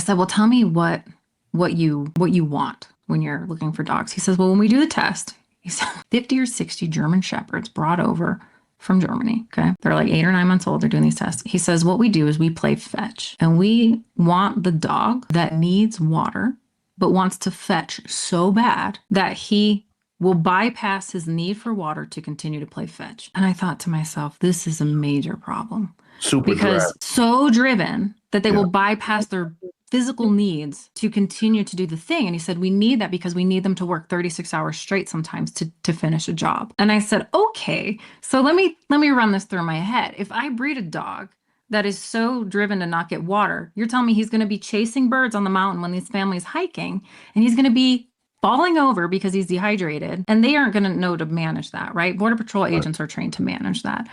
said, well, tell me what you want when you're looking for dogs. He says, well, when we do the test, he said 50 or 60 German Shepherds brought over from Germany. Okay. They're like 8 or 9 months old. They're doing these tests. He says, what we do is we play fetch, and we want the dog that needs water, but wants to fetch so bad that he will bypass his need for water to continue to play fetch. And I thought to myself, this is a major problem Super drive. because so driven that they Yeah. will bypass their physical needs to continue to do the thing. And he said, we need that because we need them to work 36 hours straight sometimes to finish a job. And I said, okay, so let me run this through my head. If I breed a dog that is so driven to not get water, you're telling me he's going to be chasing birds on the mountain when this family's hiking, and he's going to be falling over because he's dehydrated, and they aren't going to know to manage that, right? Border Patrol Right. agents are trained to manage that.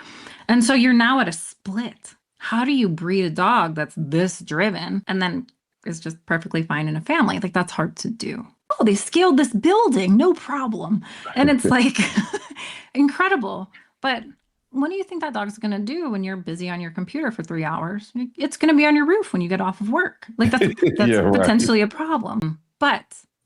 And so you're now at a split. How do you breed a dog that's this driven and then is just perfectly fine in a family? Like, that's hard to do. Oh, they scaled this building, no problem. And it's like incredible. But what do you think that dog's going to do when you're busy on your computer for 3 hours? It's going to be on your roof when you get off of work. Like, that's Yeah, right. potentially a problem. But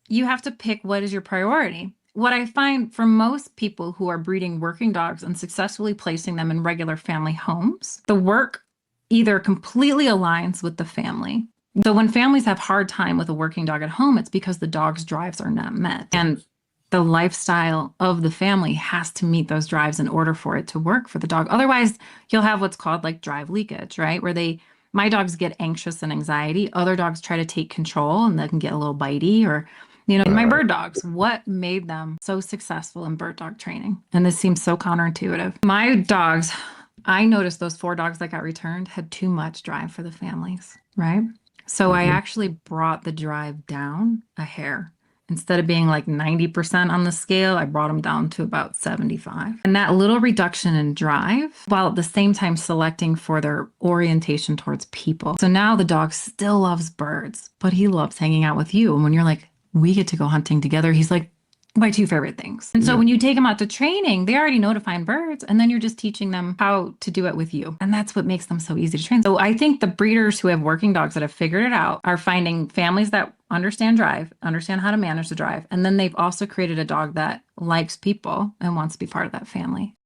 you have to pick what is your priority. What I find for most people who are breeding working dogs and successfully placing them in regular family homes, the work either completely aligns with the family. So when families have hard time with a working dog at home, it's because the dog's drives are not met. And the lifestyle of the family has to meet those drives in order for it to work for the dog. Otherwise, you'll have what's called like drive leakage, right? Where my dogs get anxious and anxiety. Other dogs try to take control and they can get a little bitey, or my Right. bird dogs, what made them so successful in bird dog training? And this seems so counterintuitive. My dogs, I noticed those 4 dogs that got returned had too much drive for the families, right? So I Mhm. actually brought the drive down a hair. Instead of being like 90% on the scale, I brought them down to about 75. And that little reduction in drive, while at the same time selecting for their orientation towards people. So now the dog still loves birds, but he loves hanging out with you. And when you're like, we get to go hunting together, he's like, my 2 favorite things. And so Yeah. when you take them out to training, they already know to find birds, and then you're just teaching them how to do it with you. And that's what makes them so easy to train. So I think the breeders who have working dogs that have figured it out are finding families that understand drive, understand how to manage the drive. And then they've also created a dog that likes people and wants to be part of that family.